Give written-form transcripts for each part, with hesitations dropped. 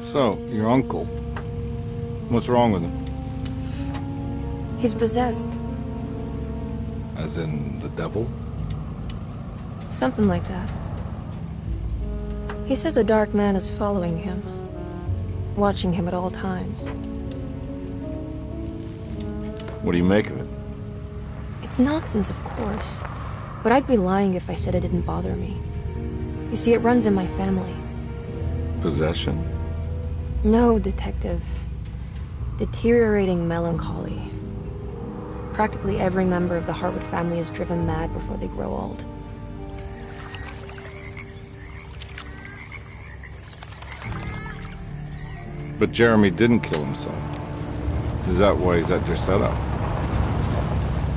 So, your uncle. What's wrong with him? He's possessed. As in the devil? Something like that. He says a dark man is following him, watching him at all times. What do you make of it? It's nonsense, of course. But I'd be lying if I said it didn't bother me. You see, it runs in my family. Possession? No, Detective. Deteriorating melancholy. Practically every member of the Hartwood family is driven mad before they grow old. But Jeremy didn't kill himself. Is that why he's at your setup?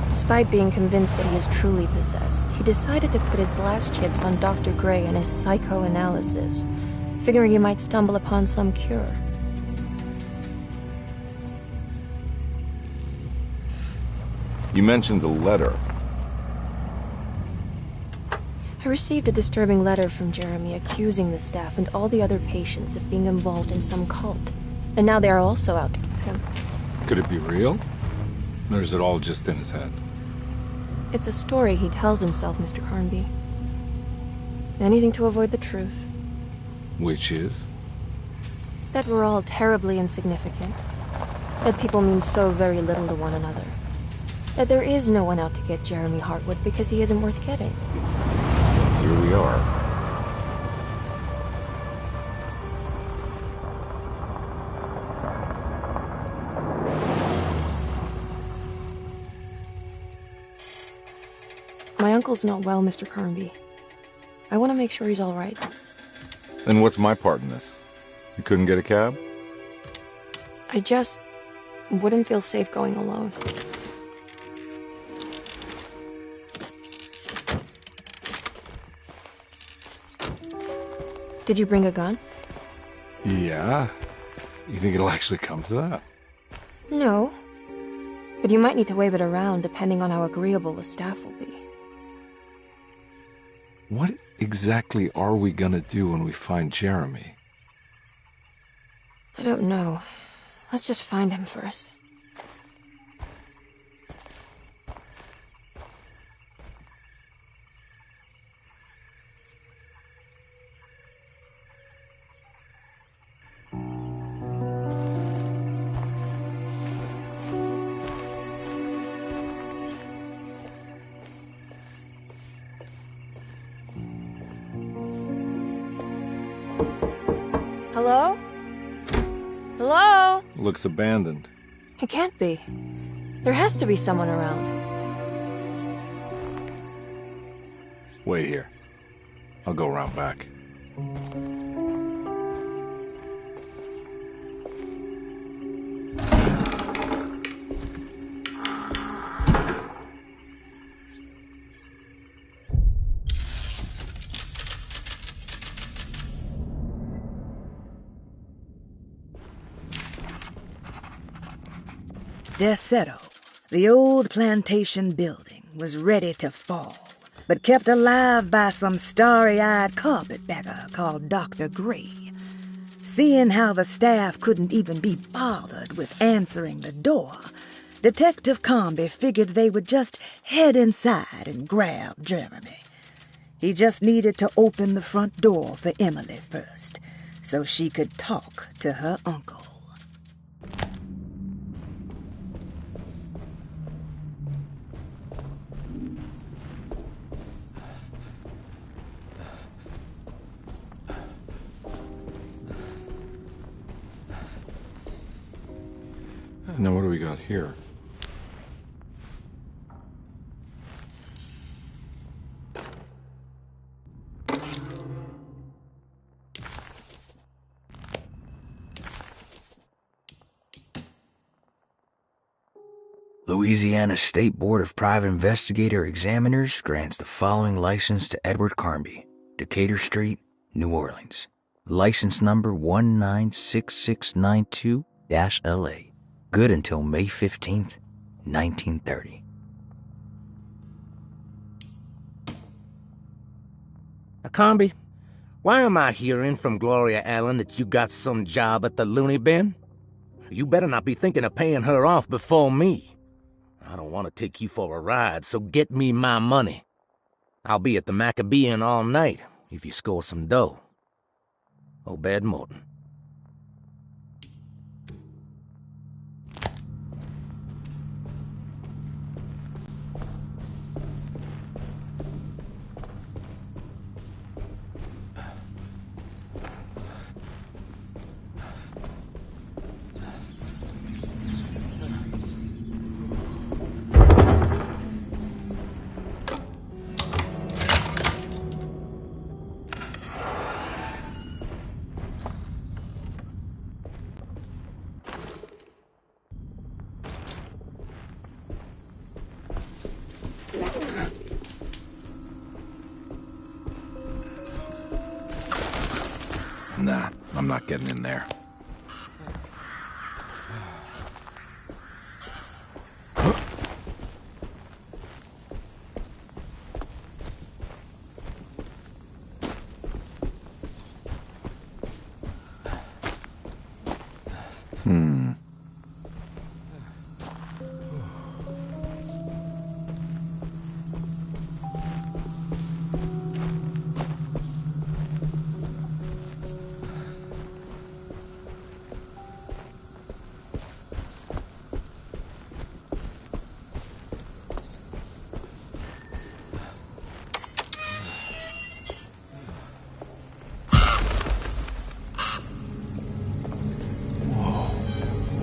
Despite being convinced that he is truly possessed, he decided to put his last chips on Dr. Gray and his psychoanalysis, figuring he might stumble upon some cure. You mentioned the letter. I received a disturbing letter from Jeremy accusing the staff and all the other patients of being involved in some cult. And now they are also out to get him. Could it be real? Or is it all just in his head? It's a story he tells himself, Mr. Carnby. Anything to avoid the truth. Which is? That we're all terribly insignificant. That people mean so very little to one another. That there is no one out to get Jeremy Hartwood because he isn't worth getting. Here we are. My uncle's not well, Mr. Carnby. I want to make sure he's all right. Then what's my part in this? You couldn't get a cab? I just wouldn't feel safe going alone. Did you bring a gun? Yeah. You think it'll actually come to that? No. But you might need to wave it around depending on how agreeable the staff will be. What exactly are we gonna do when we find Jeremy? I don't know. Let's just find him first. Hello? Hello? Looks abandoned. It can't be. There has to be someone around. Wait here. I'll go around back. Desetto, the old plantation building, was ready to fall, but kept alive by some starry-eyed carpetbagger called Dr. Gray. Seeing how the staff couldn't even be bothered with answering the door, Detective Carnby figured they would just head inside and grab Jeremy. He just needed to open the front door for Emily first, so she could talk to her uncle. Now what do we got here? Louisiana State Board of Private Investigator Examiners grants the following license to Edward Carnby, Decatur Street, New Orleans. License number 196692-LA. Good until May 15th, 1930. Carnby, Why am I hearing from Gloria Allen that you got some job at the loony bin? You better not be thinking of paying her off before me. I don't want to take you for a ride, so get me my money. I'll be at the Maccabean all night if you score some dough. Obed Morton. Nah, I'm not getting in there.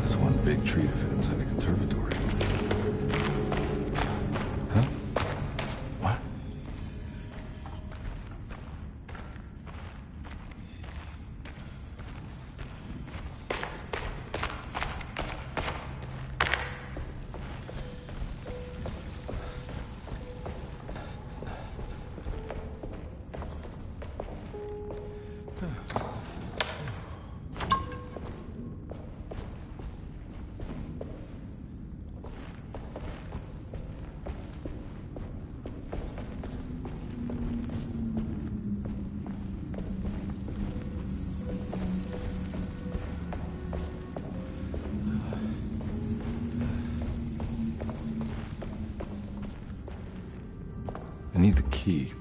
That's one big tree to fit inside a conservatory. Huh? What? I need the key.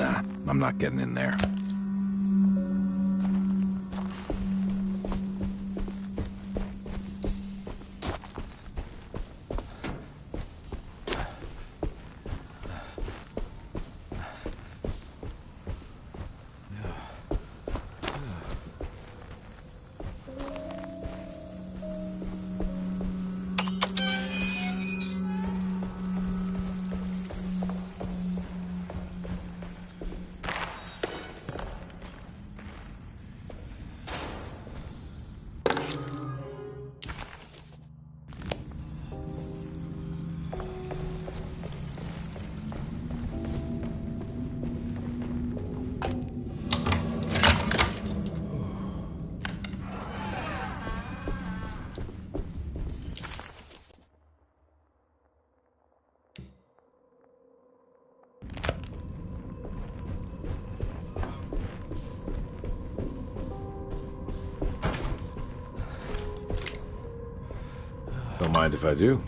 Nah, I'm not getting in there. Don't mind if I do.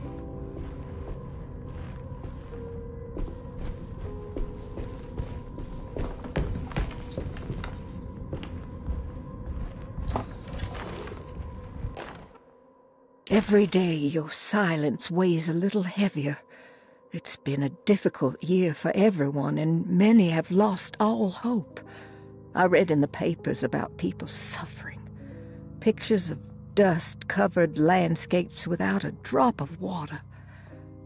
Every day your silence weighs a little heavier. It's been a difficult year for everyone, and many have lost all hope. I read in the papers about people suffering. Pictures of dust-covered landscapes without a drop of water.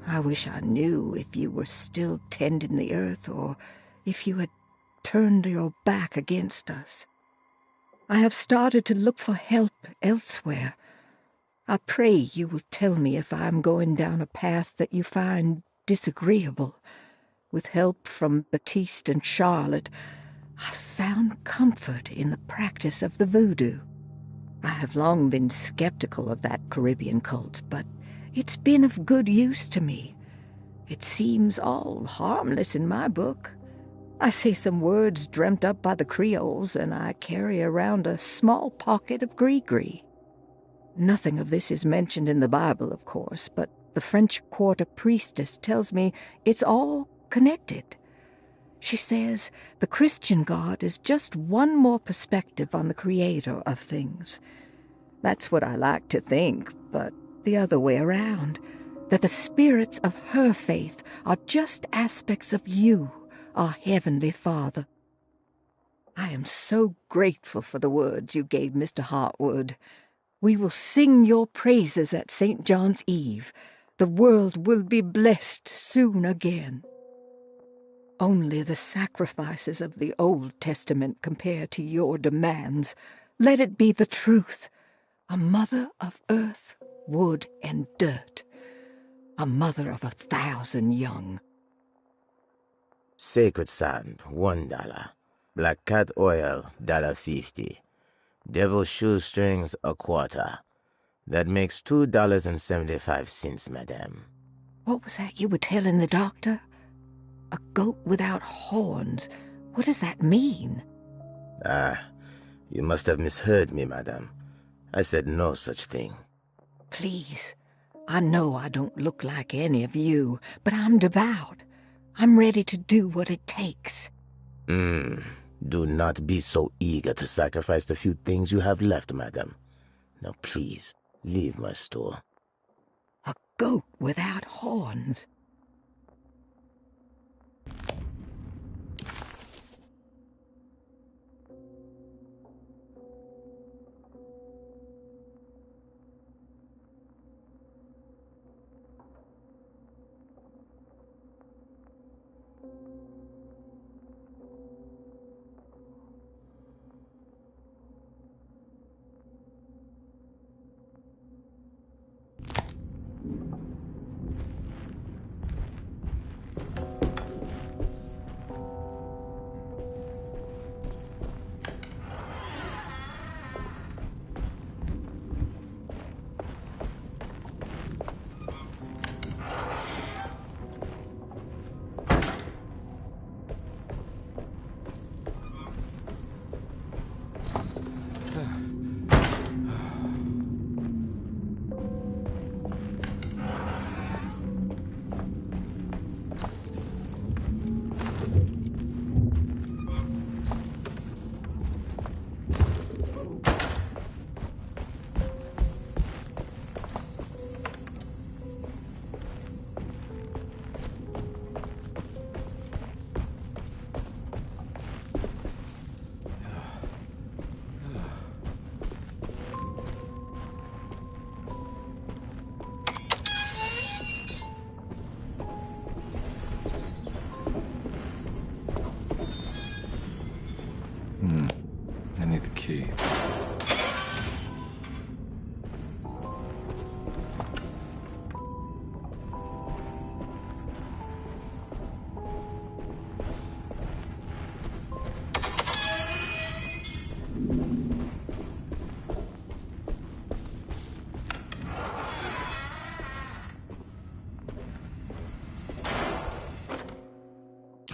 I wish I knew if you were still tending the earth or if you had turned your back against us. I have started to look for help elsewhere. I pray you will tell me if I am going down a path that you find disagreeable. With help from Baptiste and Charlotte, I found comfort in the practice of the voodoo. I have long been skeptical of that Caribbean cult, but it's been of good use to me. It seems all harmless in my book. I say some words dreamt up by the Creoles, and I carry around a small pocket of gree-gree. Nothing of this is mentioned in the Bible, of course, but the French Quarter priestess tells me it's all connected. She says the Christian God is just one more perspective on the creator of things. That's what I like to think, but the other way around, that the spirits of her faith are just aspects of you, our Heavenly Father. I am so grateful for the words you gave Mr. Hartwood. We will sing your praises at St. John's Eve. The world will be blessed soon again. Only the sacrifices of the Old Testament compare to your demands. Let it be the truth. A mother of earth, wood, and dirt. A mother of 1,000 young. Sacred sand, $1. Black cat oil, $1.50. Devil shoestrings, a quarter. That makes $2.75, madame. What was that you were telling the doctor? A goat without horns. What does that mean? You must have misheard me, madame. I said no such thing. Please, I know I don't look like any of you, but I'm devout. I'm ready to do what it takes. Do not be so eager to sacrifice the few things you have left, madam. Now please, leave my store. A goat without horns.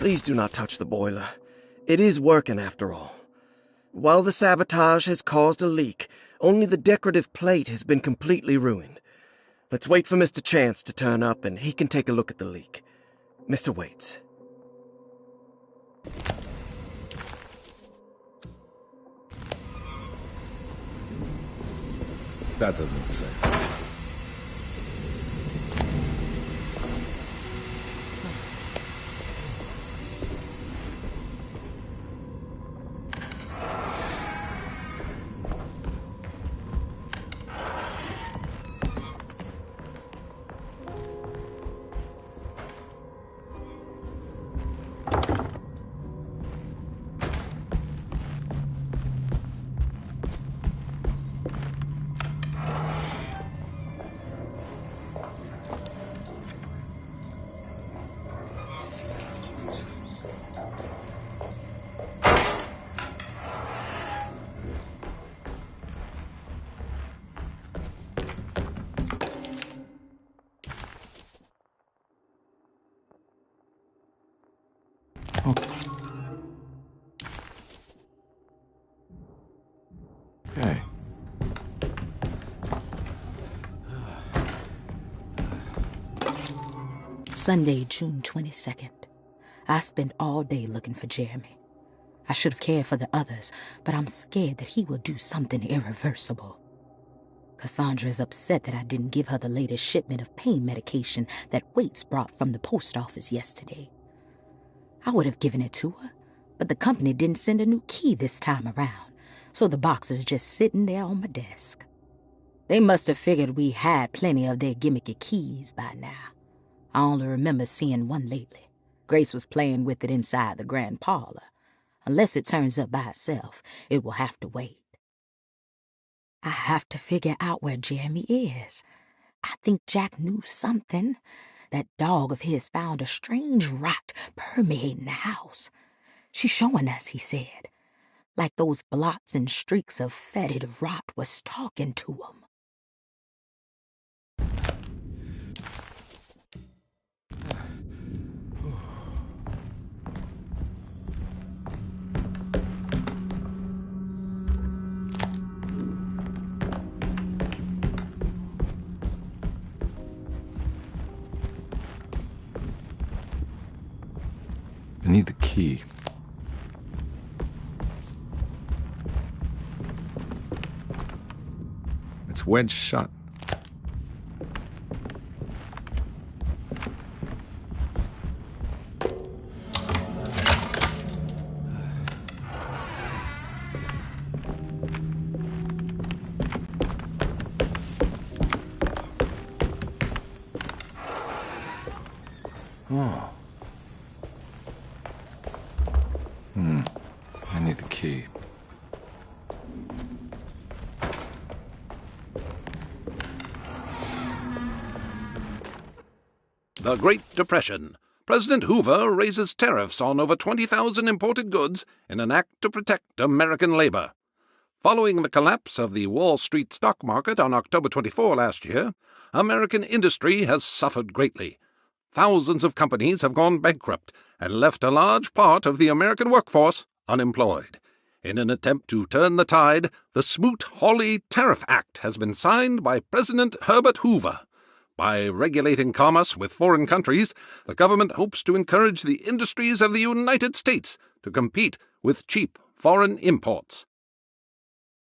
Please do not touch the boiler. It is working after all. While the sabotage has caused a leak, only the decorative plate has been completely ruined. Let's wait for Mr. Chance to turn up and he can take a look at the leak. Mr. Waits. That doesn't look safe. Okay. Sunday, June 22nd. I spent all day looking for Jeremy. I should have cared for the others, but I'm scared that he will do something irreversible. Cassandra is upset that I didn't give her the latest shipment of pain medication that Waits brought from the post office yesterday. I would have given it to her, but the company didn't send a new key this time around, so the box is just sitting there on my desk. They must have figured we had plenty of their gimmicky keys by now. I only remember seeing one lately. Grace was playing with it inside the grand parlor. Unless it turns up by itself, it will have to wait. I have to figure out where Jeremy is. I think Jack knew something. That dog of his found a strange rot permeating the house. She's showing us, he said. Like those blots and streaks of fetid rot was talking to him. I need the key. It's wedged shut. Oh. I need the key. The Great Depression. President Hoover raises tariffs on over 20,000 imported goods in an act to protect American labor. Following the collapse of the Wall Street stock market on October 24 last year, American industry has suffered greatly. Thousands of companies have gone bankrupt and left a large part of the American workforce unemployed. In an attempt to turn the tide, the Smoot-Hawley Tariff Act has been signed by President Herbert Hoover. By regulating commerce with foreign countries, the government hopes to encourage the industries of the United States to compete with cheap foreign imports.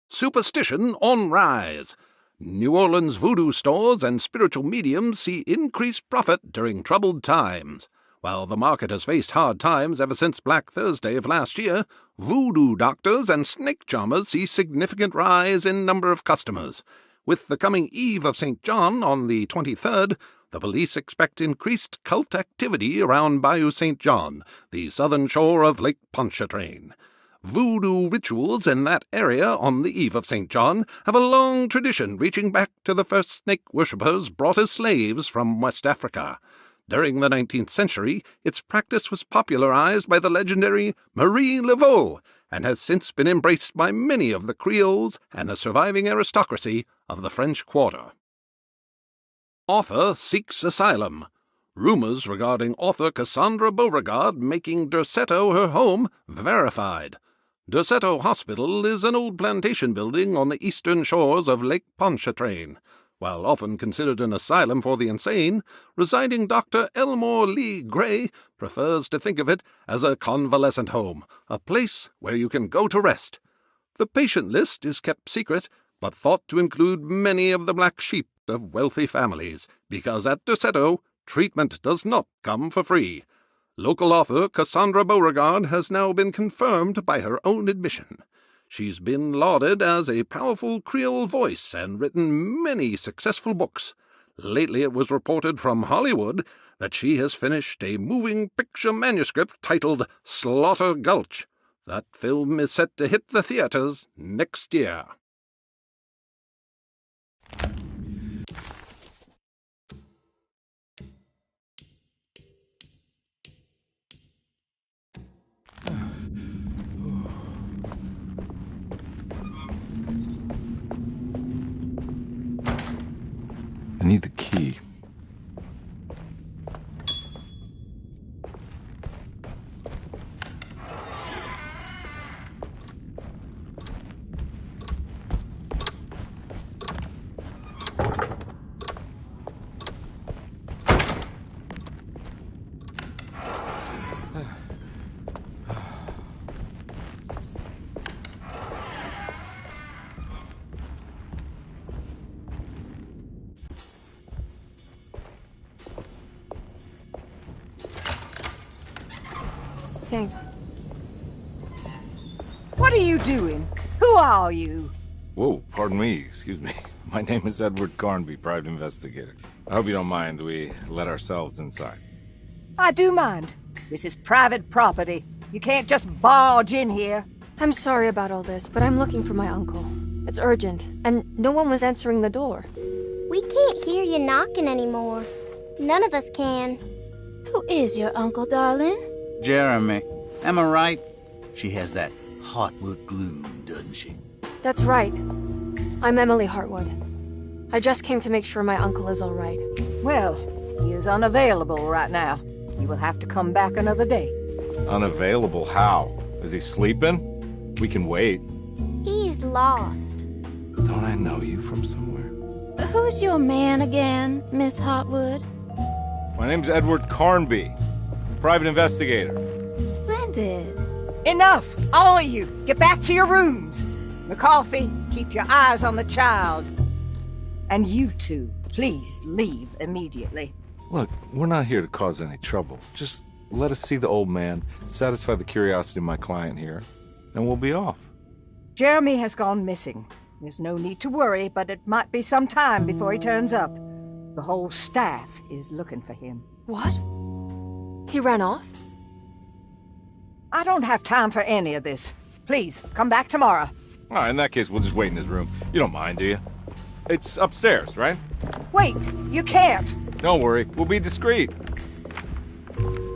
Superstition on rise. New Orleans voodoo stores and spiritual mediums see increased profit during troubled times. While the market has faced hard times ever since Black Thursday of last year, voodoo doctors and snake charmers see significant rise in number of customers. With the coming Eve of St. John on the 23rd, the police expect increased cult activity around Bayou St. John, the southern shore of Lake Pontchartrain. Voodoo rituals in that area on the Eve of St. John have a long tradition reaching back to the first snake worshippers brought as slaves from West Africa. During the 19th century, its practice was popularized by the legendary Marie Laveau and has since been embraced by many of the Creoles and the surviving aristocracy of the French Quarter. Author seeks asylum. Rumors regarding author Cassandra Beauregard making Derceto her home verified. Derceto Hospital is an old plantation building on the eastern shores of Lake Pontchartrain. While often considered an asylum for the insane, residing Dr. Elmore Lee Gray prefers to think of it as a convalescent home, a place where you can go to rest. The patient list is kept secret, but thought to include many of the black sheep of wealthy families, because at Derceto, treatment does not come for free. Local author Cassandra Beauregard has now been confirmed by her own admission. She's been lauded as a powerful Creole voice and written many successful books. Lately it was reported from Hollywood that she has finished a moving picture manuscript titled Slaughter Gulch. That film is set to hit the theaters next year. I need the key. Thanks. What are you doing? Who are you? Whoa, pardon me, excuse me. My name is Edward Carnby, private investigator. I hope you don't mind we let ourselves inside. I do mind. This is private property. You can't just barge in here. I'm sorry about all this, but I'm looking for my uncle. It's urgent, and no one was answering the door. We can't hear you knocking anymore. None of us can. Who is your uncle, darling? Jeremy. Am I right? She has that Heartwood gloom, doesn't she? That's right. I'm Emily Hartwood. I just came to make sure my uncle is all right. Well, he is unavailable right now. You will have to come back another day. Unavailable? How? Is he sleeping? We can wait. He's lost. Don't I know you from somewhere? Who's your man again, Miss Hartwood? My name's Edward Carnby, private investigator. Splendid. Enough! All of you! Get back to your rooms! McCarthy, keep your eyes on the child. And you two, please leave immediately. Look, we're not here to cause any trouble. Just let us see the old man, satisfy the curiosity of my client here, and we'll be off. Jeremy has gone missing. There's no need to worry, but it might be some time before he turns up. The whole staff is looking for him. What? He ran off? I don't have time for any of this. Please, come back tomorrow. All right, in that case, we'll just wait in his room. You don't mind, do you? It's upstairs, right? Wait, you can't. Don't worry, we'll be discreet.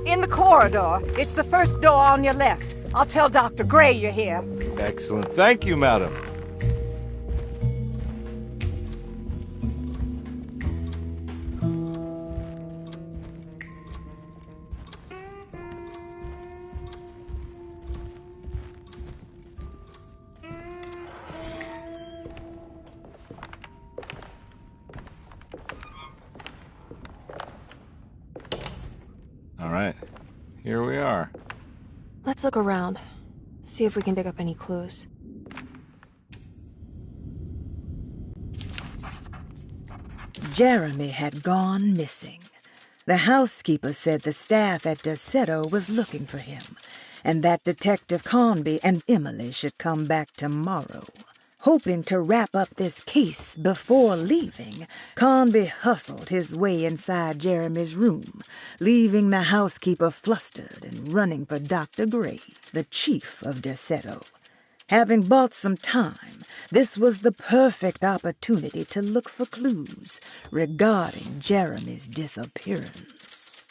In the corridor. It's the first door on your left. I'll tell Dr. Gray you're here. Excellent. Thank you, madam. All right, here we are. Let's look around. See if we can dig up any clues. Jeremy had gone missing. The housekeeper said the staff at Derceto was looking for him, and that Detective Carnby and Emily should come back tomorrow. Hoping to wrap up this case before leaving, Carnby hustled his way inside Jeremy's room, leaving the housekeeper flustered and running for Dr. Gray, the chief of Derceto. Having bought some time, this was the perfect opportunity to look for clues regarding Jeremy's disappearance.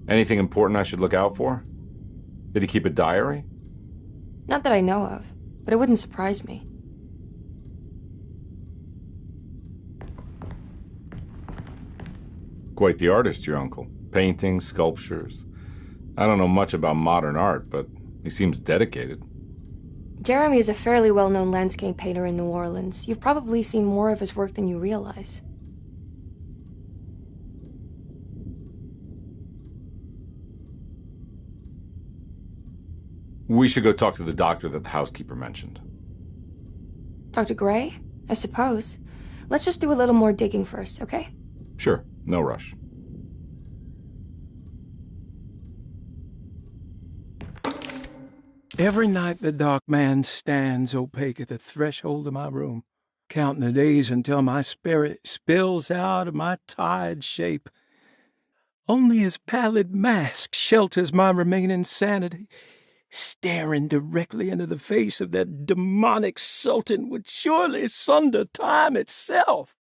Anything important I should look out for? Did he keep a diary? Not that I know of, but it wouldn't surprise me. Quite the artist, your uncle. Paintings, sculptures. I don't know much about modern art, but he seems dedicated. Jeremy is a fairly well-known landscape painter in New Orleans. You've probably seen more of his work than you realize. We should go talk to the doctor that the housekeeper mentioned. Dr. Gray? I suppose. Let's just do a little more digging first, okay? Sure, no rush. Every night the dark man stands opaque at the threshold of my room, counting the days until my spirit spills out of my tired shape. Only his pallid mask shelters my remaining sanity. Staring directly into the face of that demonic sultan would surely sunder time itself.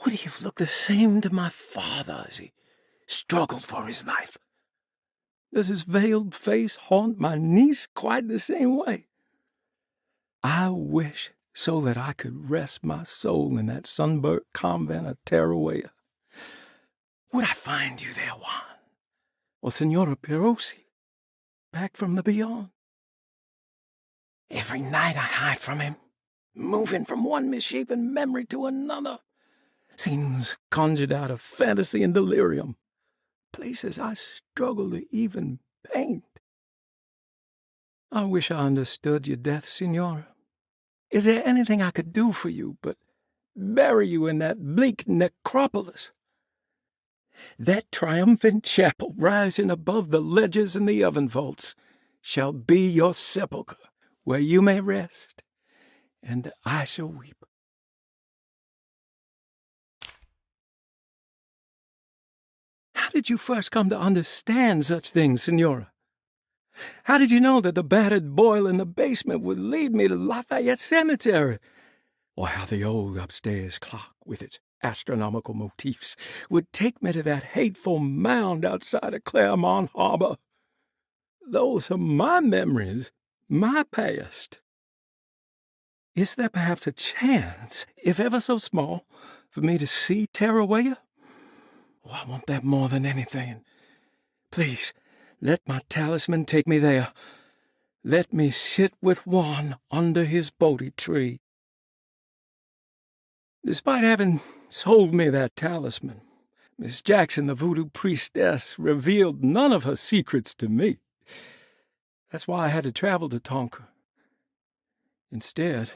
Would he have looked the same to my father as he struggled for his life? Does his veiled face haunt my niece quite the same way? I wish so that I could rest my soul in that sunburnt convent of Tarawea. Would I find you there, Juan? Or Senora Perosi? Back from the beyond. Every night I hide from him, moving from one misshapen memory to another. Scenes conjured out of fantasy and delirium. Places I struggle to even paint. I wish I understood your death, Senora. Is there anything I could do for you but bury you in that bleak necropolis? That triumphant chapel rising above the ledges and the oven vaults shall be your sepulchre, where you may rest, and I shall weep. How did you first come to understand such things, Senora? How did you know that the battered boiler in the basement would lead me to Lafayette Cemetery? Or how the old upstairs clock, with its astronomical motifs, would take me to that hateful mound outside of Claremont Harbor? Those are my memories, my past. Is there perhaps a chance, if ever so small, for me to see Tarawea? Oh, I want that more than anything. Please, let my talisman take me there. Let me sit with Juan under his Bodhi tree. Despite having sold me that talisman, Miss Jackson, the voodoo priestess, revealed none of her secrets to me. That's why I had to travel to Tonka. Instead,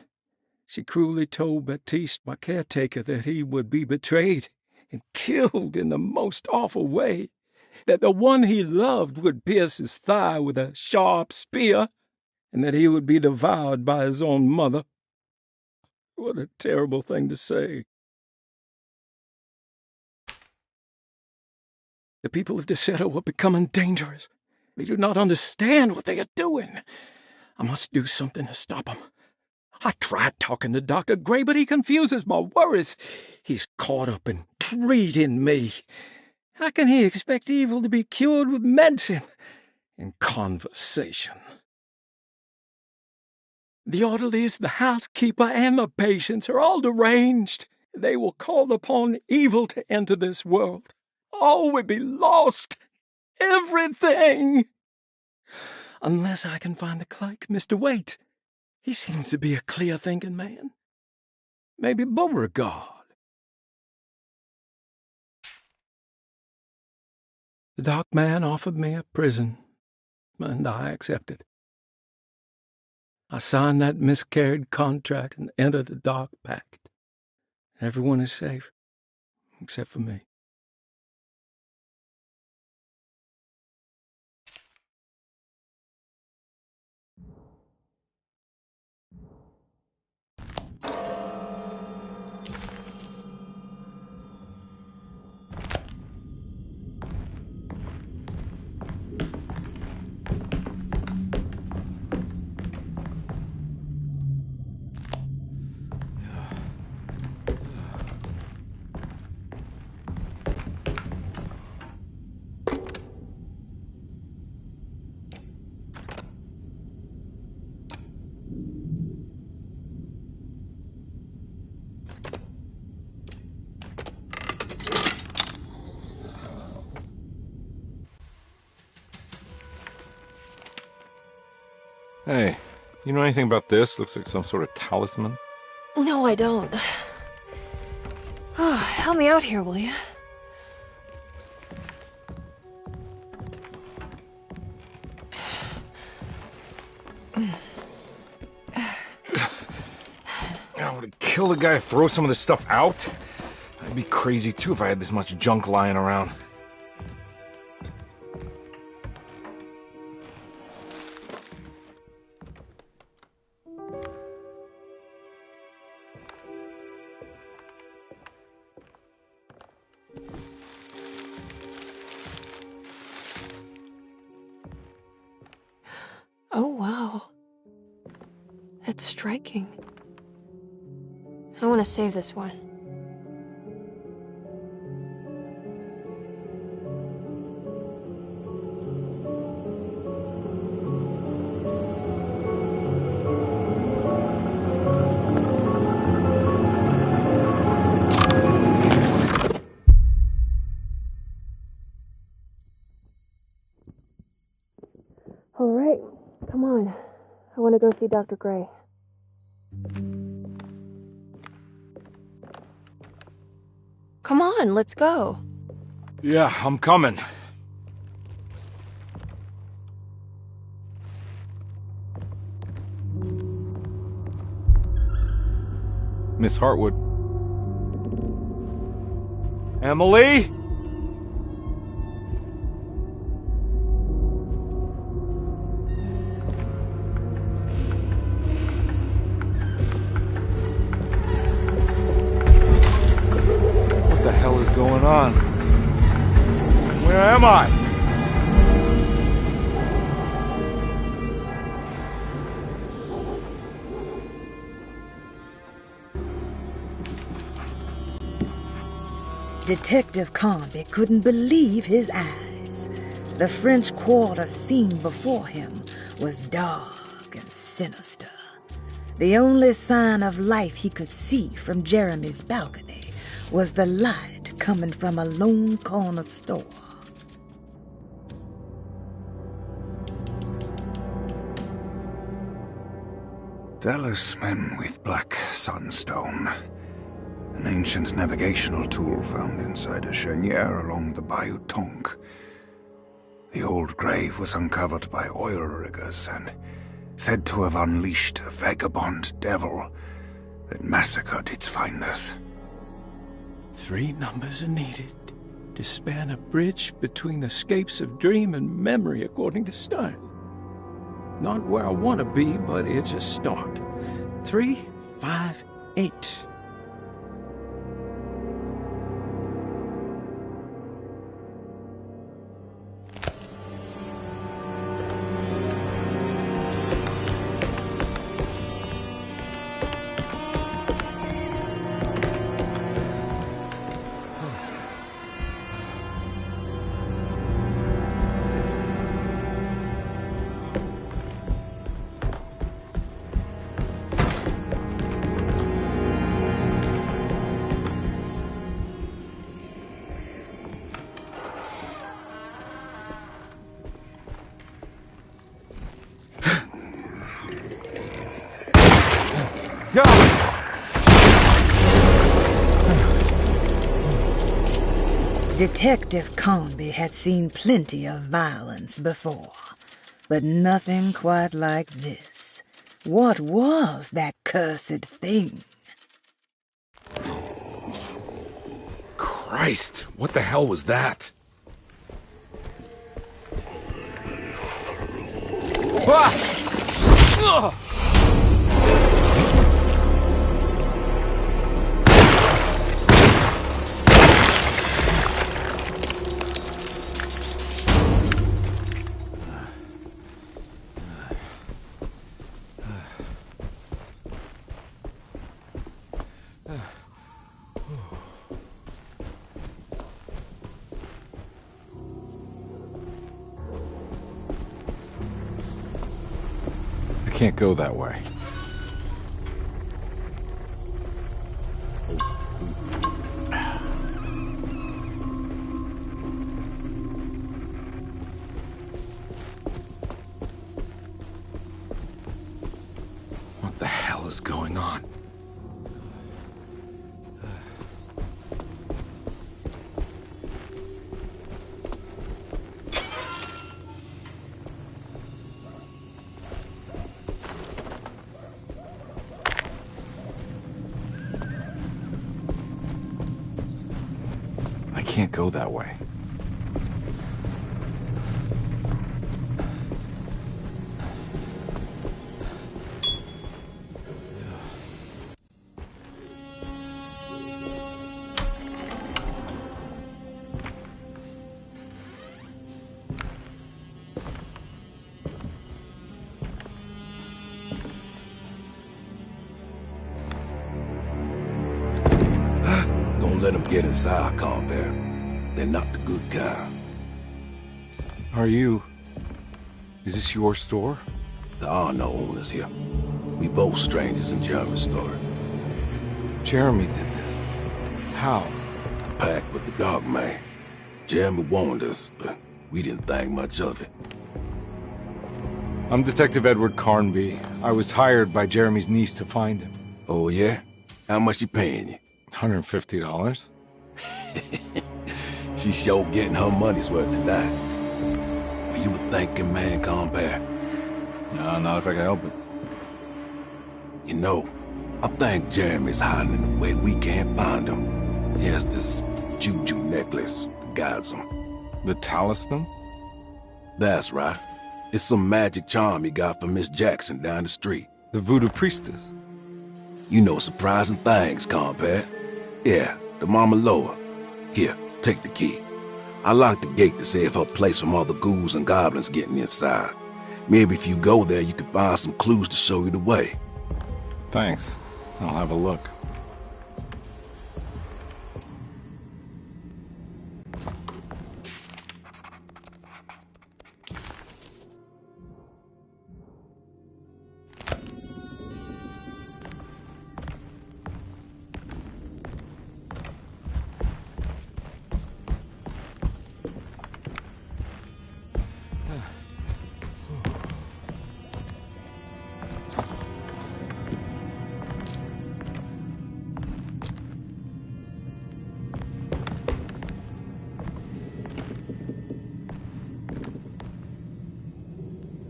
she cruelly told Baptiste, my caretaker, that he would be betrayed and killed in the most awful way, that the one he loved would pierce his thigh with a sharp spear, and that he would be devoured by his own mother. What a terrible thing to say. The people of Deseto are becoming dangerous. They do not understand what they are doing. I must do something to stop them. I tried talking to Dr. Gray, but he confuses my worries. He's caught up in treating me. How can he expect evil to be cured with medicine and conversation? The orderlies, the housekeeper, and the patients are all deranged. They will call upon evil to enter this world. All will be lost. Everything. Unless I can find the clerk, Mr. Waite. He seems to be a clear-thinking man. Maybe Beauregard. The dark man offered me a prison, and I accepted. I signed that miscarried contract and entered the dark pact. Everyone is safe, except for me. Hey, you know anything about this? Looks like some sort of talisman. No, I don't. Oh, help me out here, will you? I would kill the guy to throw some of this stuff out. I'd be crazy too if I had this much junk lying around. Oh, wow. That's striking. I want to save this one. All right, come on. I want to go see Dr. Gray. Come on, let's go. Yeah, I'm coming. Miss Hartwood. Emily? What the hell is going on? Where am I? Detective Carnby couldn't believe his eyes. The French Quarter scene before him was dark and sinister. The only sign of life he could see from Jeremy's balcony was the light coming from a lone corner store. Dallas men with black sunstone. An ancient navigational tool found inside a cheniere along the Bayou Tonk. The old grave was uncovered by oil riggers and said to have unleashed a vagabond devil that massacred its finders. 3 numbers are needed to span a bridge between the scapes of dream and memory, according to Stein. Not where I want to be, but it's a start. 3, 5, 8. Go! Detective Carnby had seen plenty of violence before, but nothing quite like this. What was that cursed thing? Christ, what the hell was that? Ah! Ugh! I can't go that way. is going on? I can't go that way. Don't let them get inside, Carnby. They're not the good kind. Are you... Is this your store? There are no owners here. We both strangers in Jeremy's story. Jeremy did this. How? The pact with the dog man. Jeremy warned us, but we didn't think much of it. I'm Detective Edward Carnby. I was hired by Jeremy's niece to find him. Oh, yeah? How much you paying you? $150. She's sure getting her money's worth tonight. Are you a thinking man, Carnby? No, not if I can help it. You know, I think Jeremy's hiding in a way we can't find him. He has this juju necklace that guides him. The talisman? That's right. It's some magic charm he got from Miss Jackson down the street. The voodoo priestess? You know surprising things, Carnby. Yeah, the Mama Loa. Here, take the key. I locked the gate to save her place from all the ghouls and goblins getting inside. Maybe if you go there, you can find some clues to show you the way. Thanks. I'll have a look.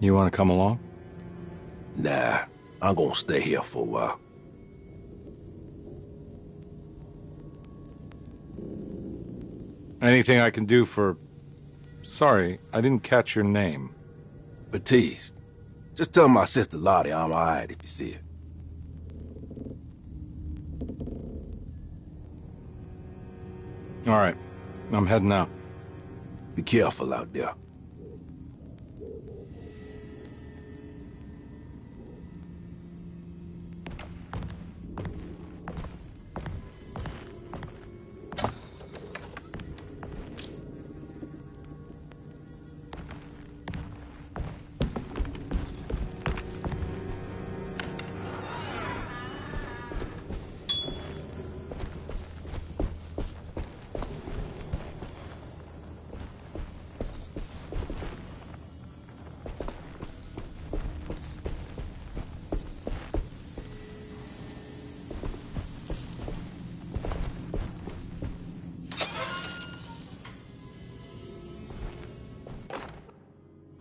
You want to come along? Nah, I'm gonna stay here for a while. Anything I can do for... Sorry, I didn't catch your name. Baptiste. Just tell my sister Lottie I'm alright if you see her. All right, I'm heading out. Be careful out there.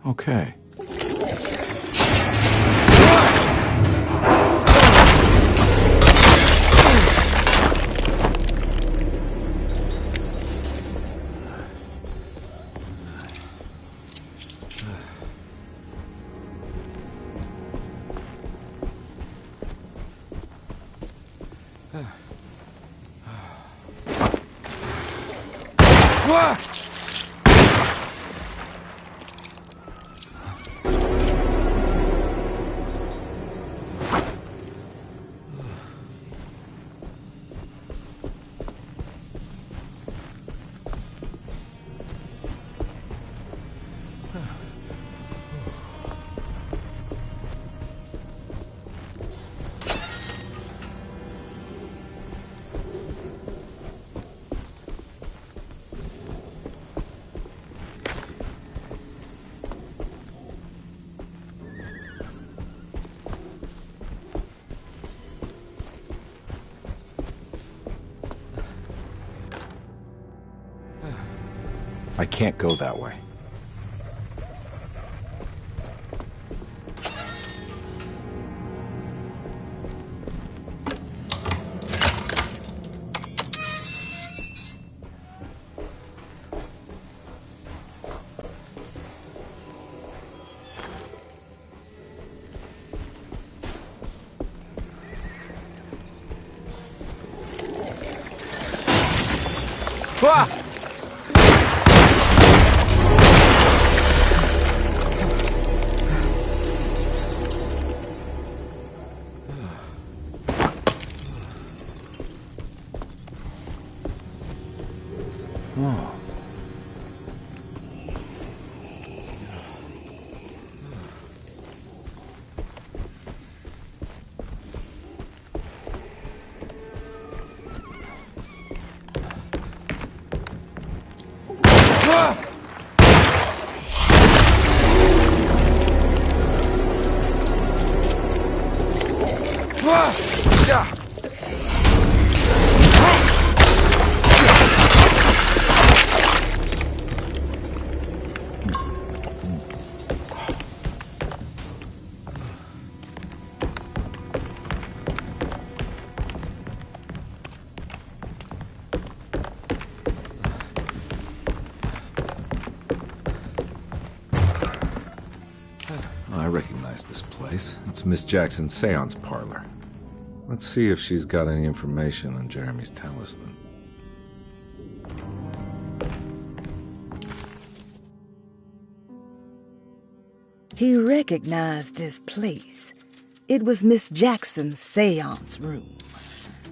Okay. I can't go that way. Ah! Oh. I recognize this place. It's Miss Jackson's seance parlor. Let's see if she's got any information on Jeremy's talisman. He recognized this place. It was Miss Jackson's seance room.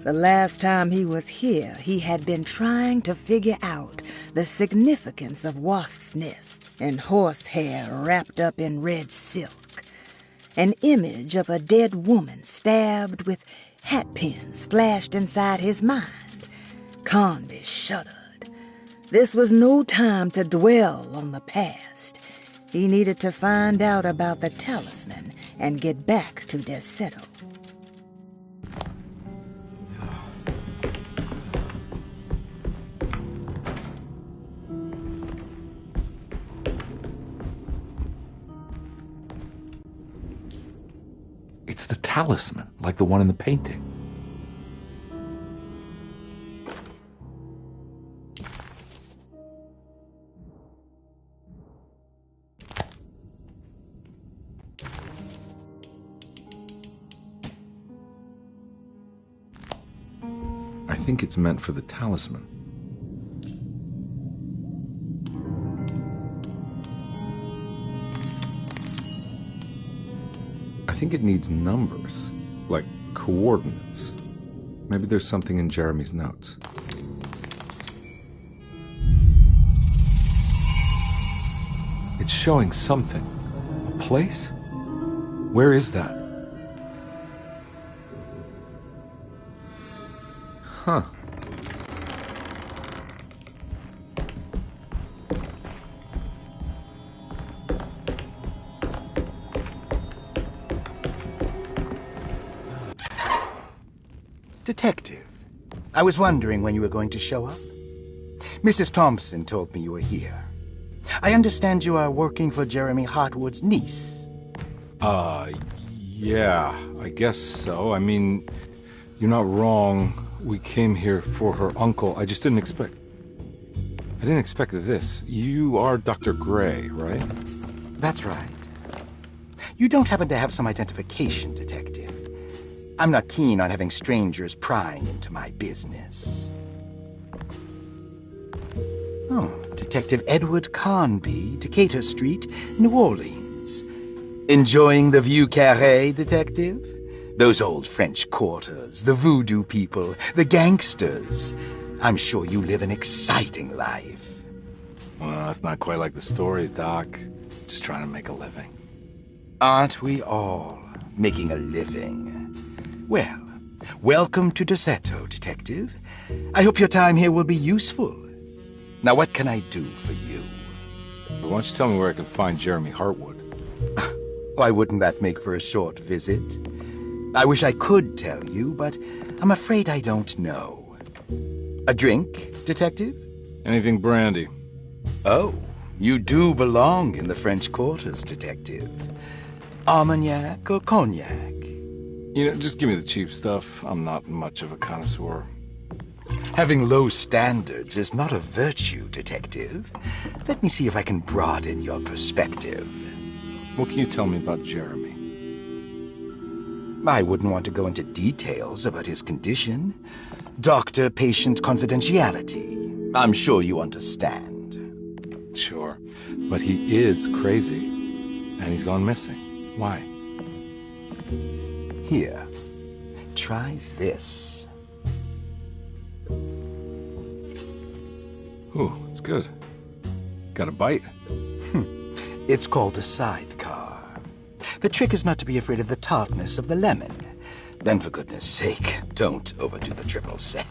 The last time he was here, he had been trying to figure out the significance of wasps' nests and horsehair wrapped up in red silk. An image of a dead woman stabbed with hatpins flashed inside his mind. Carnby shuddered. This was no time to dwell on the past. He needed to find out about the talisman and get back to Deseto. It's the talisman, like the one in the painting. I think it's meant for the talisman. I think it needs numbers, like coordinates. Maybe there's something in Jeremy's notes. It's showing something. A place? Where is that? Huh. Detective, I was wondering when you were going to show up. Mrs. Thompson told me you were here. I understand you are working for Jeremy Hartwood's niece. Yeah, I guess so. I mean, you're not wrong. We came here for her uncle. I just didn't expect... I didn't expect this. You are Dr. Gray, right? That's right. You don't happen to have some identification, Detective. I'm not keen on having strangers prying into my business. Oh, Detective Edward Carnby, Decatur Street, New Orleans. Enjoying the Vieux Carré, Detective? Those old French quarters, the voodoo people, the gangsters. I'm sure you live an exciting life. Well, it's not quite like the stories, Doc. Just trying to make a living. Aren't we all making a living? Well, welcome to Deseto, Detective. I hope your time here will be useful. Now, what can I do for you? Why don't you tell me where I can find Jeremy Hartwood? Why wouldn't that make for a short visit? I wish I could tell you, but I'm afraid I don't know. A drink, Detective? Anything brandy. Oh, you do belong in the French quarters, Detective. Armagnac or cognac? Just give me the cheap stuff. I'm not much of a connoisseur. Having low standards is not a virtue, Detective. Let me see if I can broaden your perspective. What can you tell me about Jeremy? I wouldn't want to go into details about his condition. Doctor-patient confidentiality. I'm sure you understand. Sure, but he is crazy, and he's gone missing. Why? Here, try this. Ooh, it's good. Got a bite? It's called a sidecar. The trick is not to be afraid of the tartness of the lemon. Then, for goodness sake, don't overdo the triple sec.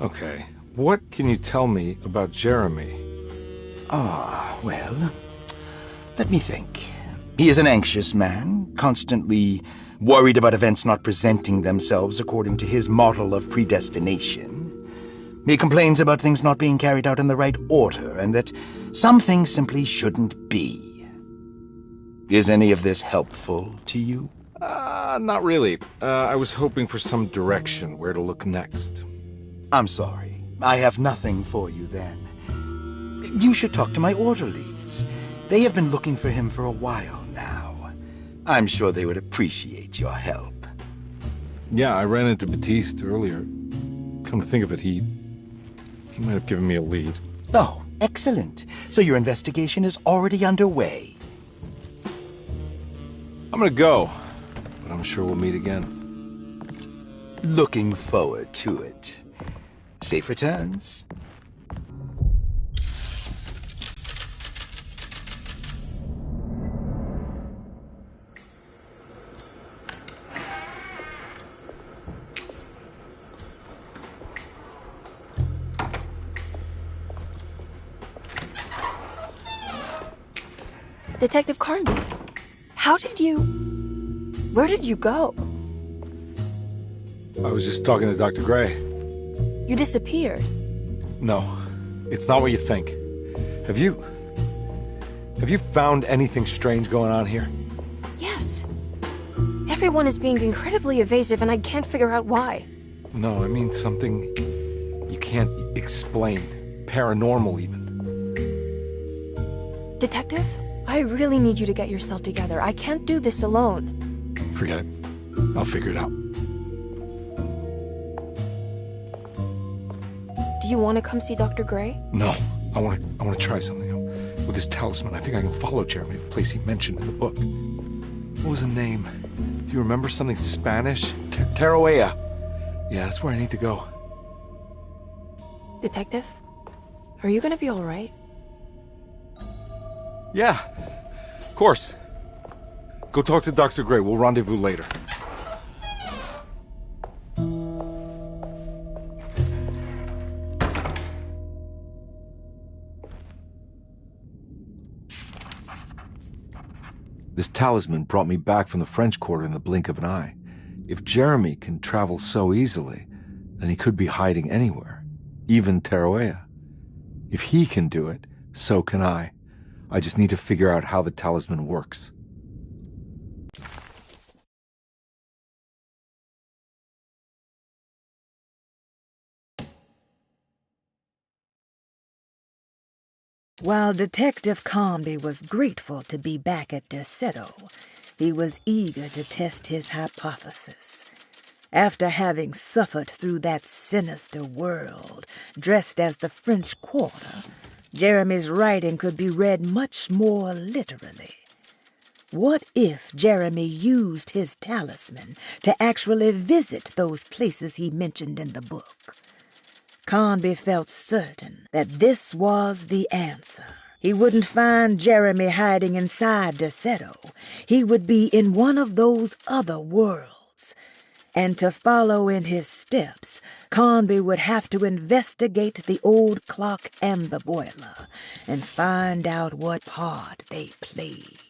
Okay, what can you tell me about Jeremy? Well, let me think. He is an anxious man, constantly worried about events not presenting themselves according to his model of predestination. He complains about things not being carried out in the right order, and that some things simply shouldn't be. Is any of this helpful to you? Not really. I was hoping for some direction where to look next. I'm sorry. I have nothing for you then. You should talk to my orderlies. They have been looking for him for a while now. I'm sure they would appreciate your help. Yeah, I ran into Batiste earlier. Come to think of it, he might have given me a lead. Oh, excellent. So your investigation is already underway. I'm gonna go, but I'm sure we'll meet again. Looking forward to it. Safe returns. Detective Carnby, where did you go? I was just talking to Dr. Gray. You disappeared. No, it's not what you think. Have you found anything strange going on here? Yes. Everyone is being incredibly evasive and I can't figure out why. No, I mean something you can't explain. Paranormal, even. Detective, I really need you to get yourself together. I can't do this alone. Forget it. I'll figure it out. Do you want to come see Dr. Gray? No, I want to try something. With this talisman, I think I can follow Jeremy to the place he mentioned in the book. What was the name? Do you remember something Spanish? Tarawea. Yeah, that's where I need to go. Detective, are you gonna be all right? Yeah, of course. Go talk to Dr. Gray. We'll rendezvous later. This talisman brought me back from the French Quarter in the blink of an eye. If Jeremy can travel so easily, then he could be hiding anywhere, even Tarawea. If he can do it, so can I. I just need to figure out how the talisman works. While Detective Carnby was grateful to be back at Derceto, he was eager to test his hypothesis. After having suffered through that sinister world, dressed as the French Quarter, Jeremy's writing could be read much more literally. What if Jeremy used his talisman to actually visit those places he mentioned in the book? Carnby felt certain that this was the answer. He wouldn't find Jeremy hiding inside Derceto. He would be in one of those other worlds. And to follow in his steps, Carnby would have to investigate the old clock and the boiler and find out what part they played.